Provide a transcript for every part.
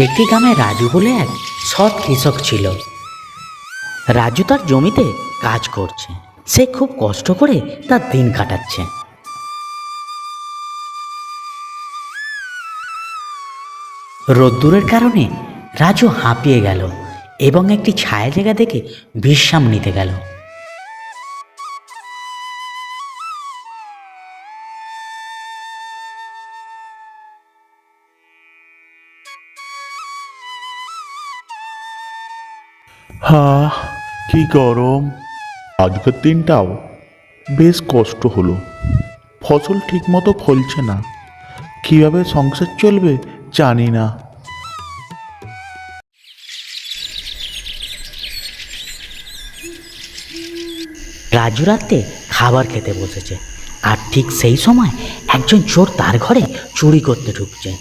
একটি গ্রামে রাজু বলে এক সৎ কৃষক ছিল। রাজু তার জমিতে কাজ করছে, সে খুব কষ্ট করে তার দিন কাটাচ্ছে। রোদ্দুরের কারণে রাজু হাঁপিয়ে গেল এবং একটি ছায়া জায়গা দেখে বিশ্রাম নিতে গেল। কি গরম! আজকের দিনটাও বেশ কষ্ট হলো। ফসল ঠিকমতো ফলছে না, কিভাবে সংসার চলবে জানি না। রাজু রাতে খাবার খেতে বসেছে, আর ঠিক সেই সময় একজন চোর তার ঘরে চুরি করতে ঢুকছে।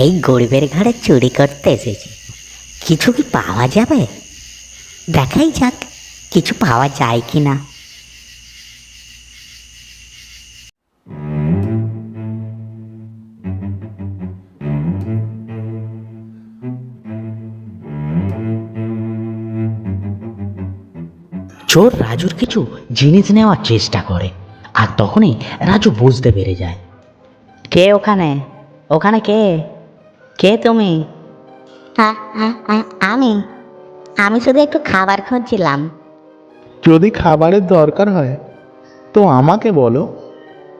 এই গরিবের ঘরে চুরি করতে এসেছি, কিছু কি পাওয়া যাবে? দেখাই যাক কিছু পাওয়া যায় কি না। চোর রাজুর কিছু জিনিস নেওয়ার চেষ্টা করে, আর তখনই রাজু বুঝতে পেরে যায়। কে ওখানে? ওখানে কে? কে তুমি? আমি আমি শুধু একটু খাবার খুঁজছিলাম। যদি খাবারের দরকার হয় তো আমাকে বলো,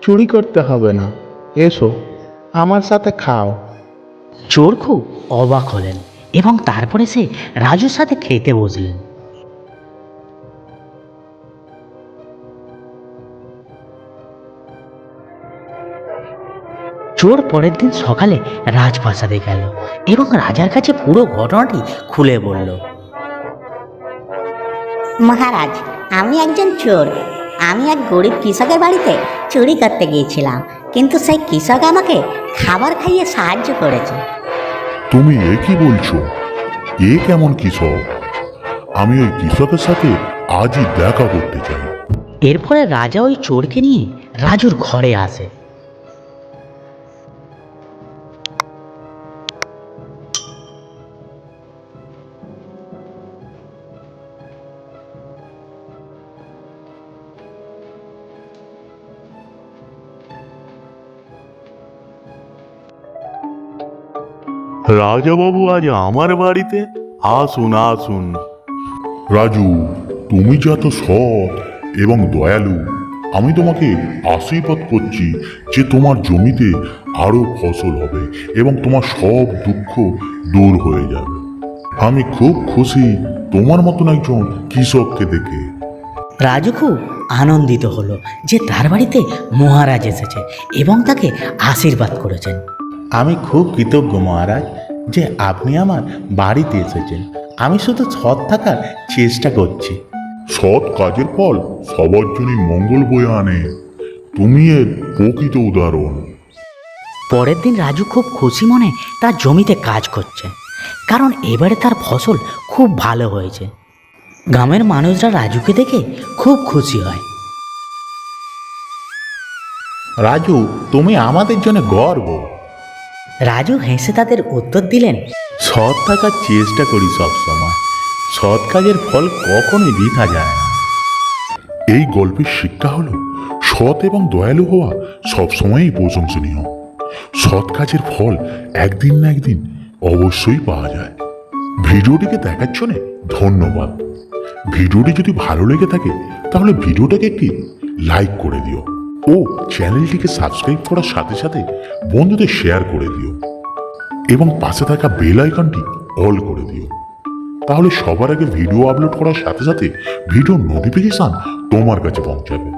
চুরি করতে হবে না। এসো আমার সাথে খাও। চোর খুব অবাক হলেন এবং তারপরে সে রাজুর সাথে খেতে বসলেন। চোর পরের দিন সকালে রাজপ্রাসাদে গেল এবং রাজার কাছে পুরো ঘটনাটি খুলে বলল। মহারাজ, আমি একজন চোর। আমি এক গরিব কৃষকের বাড়িতে চুরি করতে গিয়েছিলাম, কিন্তু সেই কৃষক আমাকে খাবার খাইয়ে সাহায্য করেছে। তুমি এ কি বলছো? এ কেমন কৃষক? আমি ওই কৃষকের সাথে আজই দেখা করতে চাই। এরপরে রাজা ওই চোরকে নিয়ে রাজুর ঘরে আসে। রাজাবাবু আজ আমার বাড়িতে? আসুন আসুন। রাজু, তুমি যে এত সৎ এবং দয়ালু, আমি তোমাকে আশীর্বাদ করছি যে তোমার জমিতে আরো ফসল হবে এবং তোমার সব দুঃখ দূর হয়ে যাবে। আমি খুব খুশি তোমার মতন একজন কৃষককে দেখে। রাজু খুব আনন্দিত হলো যে তার বাড়িতে মহারাজ এসেছে এবং তাকে আশীর্বাদ করেছেন। আমি খুব কৃতজ্ঞ মহারাজ যে আপনি আমার বাড়িতে এসেছেন। আমি শুধু সৎ থাকার চেষ্টা করছি। সৎ কাজের ফল সবার জন্যই মঙ্গল বয়ে আনে। তুমি এর প্রকৃত উদাহরণ। পরের দিন রাজু খুব খুশি মনে তার জমিতে কাজ করছে, কারণ এবারে তার ফসল খুব ভালো হয়েছে। গ্রামের মানুষরা রাজুকে দেখে খুব খুশি হয়। রাজু, তুমি আমাদের জন্য গর্ব। রাজু হেসে তাদের উত্তর দিলেন, সৎ থাকার চেষ্টা করি সবসময়। সৎ কাজের ফল কখনোই বৃথা যায় না। এই গল্পের শিক্ষা হলো সৎ এবং দয়ালু হওয়া সবসময়ই প্রশংসনীয়। সৎ কাজের ফল একদিন না একদিন অবশ্যই পাওয়া যায়। ভিডিওটিকে দেখার জন্য ধন্যবাদ। ভিডিওটি যদি ভালো লেগে থাকে তাহলে ভিডিওটাকে একটি লাইক করে দিও ও চ্যানেলটিকে সাবস্ক্রাইব করার সাথে সাথে বন্ধুদের শেয়ার করে দিও এবং পাশে থাকা বেল আইকনটি অল করে দিও। তাহলে সবার আগে ভিডিও আপলোড করার সাথে সাথে ভিডিও নোটিফিকেশন তোমার কাছে পৌঁছাবে।